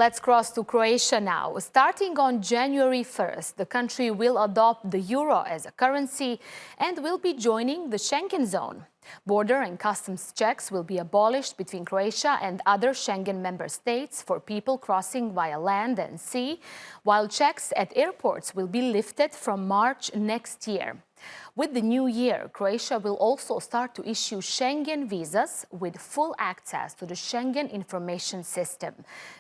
Let's cross to Croatia now. Starting on January 1st, the country will adopt the euro as a currency and will be joining the Schengen zone. Border and customs checks will be abolished between Croatia and other Schengen member states for people crossing via land and sea, while checks at airports will be lifted from March next year. With the new year, Croatia will also start to issue Schengen visas with full access to the Schengen Information System.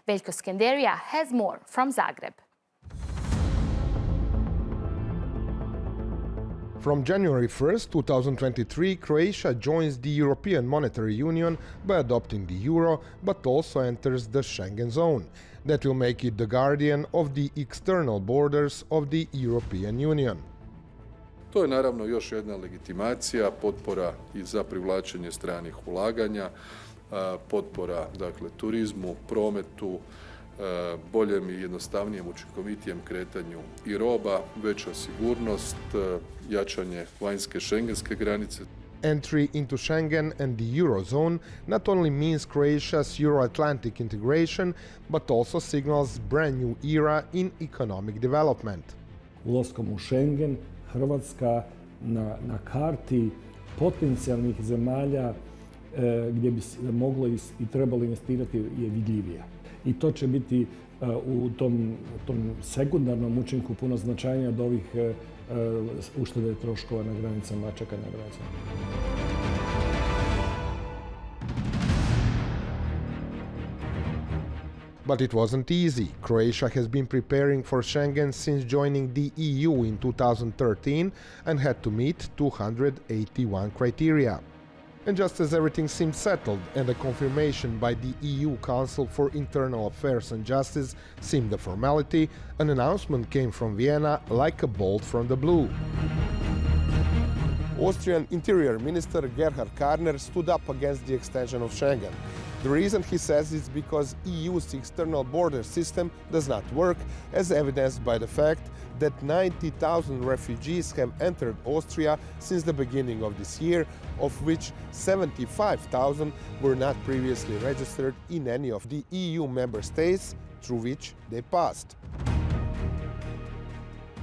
Veljko Skenderija has more from Zagreb. From January 1st, 2023, Croatia joins the European Monetary Union by adopting the euro, but also enters the Schengen zone. That will make it the guardian of the external borders of the European Union. To je naravno još jedna legitimacija, potpora i za privlačenje stranih ulaganja, potpora dakle turizmu, prometu, boljem i jednostavnijem, učinkovitijem kretanju i roba, veća sigurnost, jačanje vanjske šengenske granice. Entry into Schengen and the Eurozone not only means Croatia's Euro-Atlantic integration, but also signals a brand new era in economic development. Ulaskom u Schengen, Hrvatska na karti potencijalnih zemalja gdje bi se moglo i trebalo investirati je vidljivija. I to će biti u tom sekundarnom učinku puno značajnije od ovih uštede troškova na granicama, čekanja na granicama. But it wasn't easy. Croatia has been preparing for Schengen since joining the EU in 2013 and had to meet 281 criteria. And just as everything seemed settled and a confirmation by the EU Council for Internal Affairs and Justice seemed a formality, an announcement came from Vienna like a bolt from the blue. Austrian Interior Minister Gerhard Karner stood up against the extension of Schengen. The reason, he says, is because EU's external border system does not work, as evidenced by the fact that 90,000 refugees have entered Austria since the beginning of this year, of which 75,000 were not previously registered in any of the EU member states through which they passed.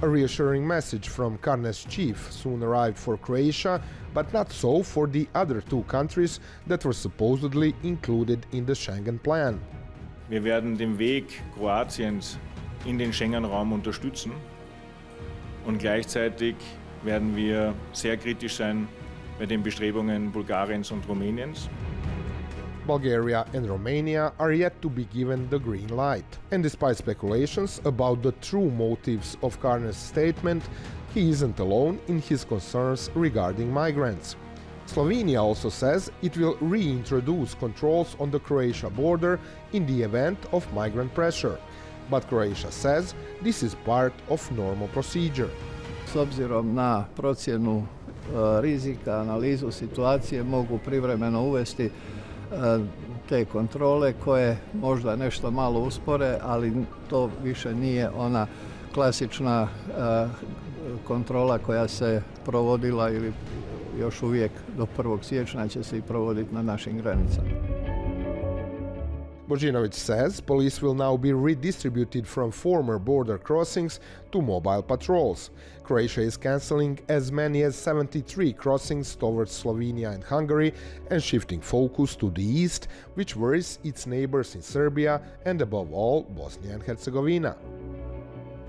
A reassuring message from Karner's chief soon arrived for Croatia, but not so for the other two countries that were supposedly included in the Schengen plan. Wir werden den Weg Kroatiens in den Schengen-Raum unterstützen und gleichzeitig werden wir sehr kritisch sein bei den Bestrebungen Bulgariens und Rumäniens. Bulgaria and Romania are yet to be given the green light. And despite speculations about the true motives of Karner's statement, he isn't alone in his concerns regarding migrants. Slovenia also says it will reintroduce controls on the Croatia border in the event of migrant pressure. But Croatia says this is part of normal procedure. S obzirom na procjenu rizika, analizu situacije mogu privremeno uvesti te kontrole koje možda nešto malo uspore, ali to više nije ona klasična kontrola koja se provodila ili još uvijek do 1. siječnja će se i provoditi na našim granicama. Božinović says police will now be redistributed from former border crossings to mobile patrols. Croatia is cancelling as many as 73 crossings towards Slovenia and Hungary and shifting focus to the east, which worries its neighbors in Serbia and above all Bosnia and Herzegovina.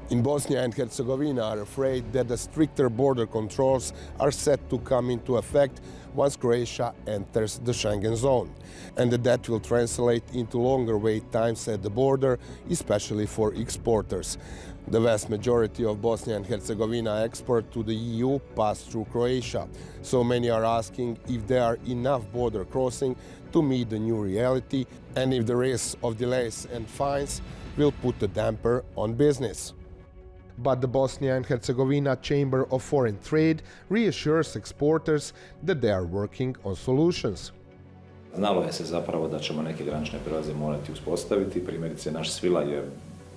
In Bosnia and Herzegovina are afraid that the stricter border controls are set to come into effect once Croatia enters the Schengen zone, and that will translate into longer wait times at the border, especially for exporters. The vast majority of Bosnia and Herzegovina export to the EU pass through Croatia, so many are asking if there are enough border crossing to meet the new reality and if the risk of delays and fines will put a damper on business. But the Bosnia and Herzegovina Chamber of Foreign Trade reassures exporters that they are working on solutions. Znalo je se zapravo da ćemo neke granične prijelaze morati uspostaviti. Primjerice, naš Svilaj je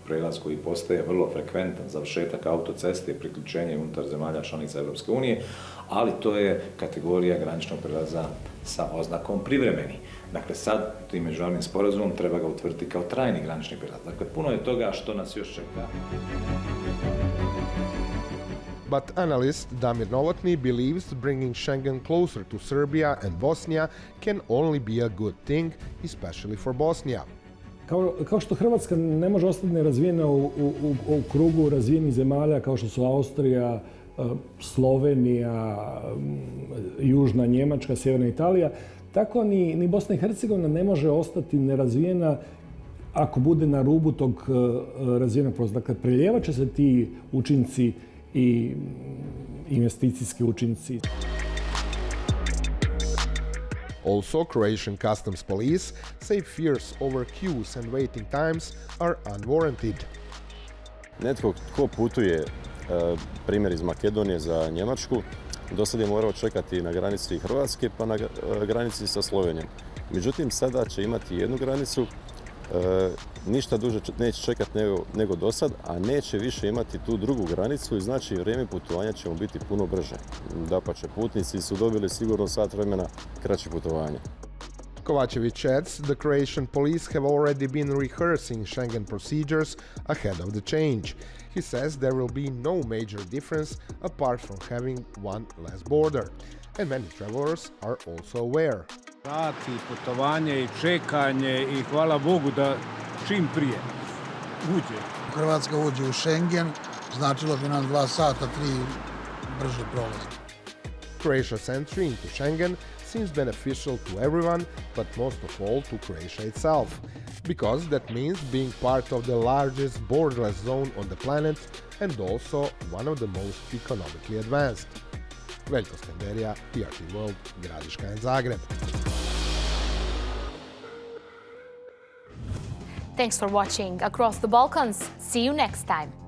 prijelaz koji postaje vrlo frekventan, završetak autoceste i priključenje unutar zemalja članica Europske unije, ali to je kategorija graničnog prijelaza sa oznakom privremeni. Dakle, sad tim međunarodnim sporazumom treba ga utvrditi kao trajni granični prijelaz. Dakle, puno je toga što nas još čeka. But analyst Damir Novotny believes bringing Schengen closer to Serbia and Bosnia can only be a good thing, especially for Bosnia. Kao što Hrvatska ne može ostati nerazvijena u krugu razvijenih zemalja kao što su Austrija, Slovenija, Južna Njemačka, Sjeverna Italija, tako ni Bosna i Hercegovina ne može ostati nerazvijena ako bude na rubu tog razvijenog prostora. Dakle, preljevat će se ti učinci i investicijski učinci. Also, Croatian customs police say fears over queues and waiting times are unwarranted. Netko tko putuje, primjer iz Makedonije za Njemačku, do sad je morao čekati na granici Hrvatske pa na granici sa Slovenijom. Međutim, sada će imati jednu granicu, ništa duže neće čekati nego do sad, a neće više imati tu drugu granicu i znači vrijeme putovanja će mu biti puno brže. Dapače, putnici su dobili sigurno sat vremena kraće putovanja. Kovačević adds the Croatian police have already been rehearsing Schengen procedures ahead of the change. He says there will be no major difference apart from having one less border. And many travelers are also aware. Sati, putovanje i čekanje i hvala Bogu da čim prije uđe. Hrvatska uđe u Schengen, značilo bi nam 2 sata, 3 brže prolaze. Croatia's entry into Schengen seems beneficial to everyone, but most of all to Croatia itself, because that means being part of the largest borderless zone on the planet and also one of the most economically advanced. Veljko Skenderija, TRT World, Gradiška and Zagreb. Thanks for watching Across the Balkans. See you next time.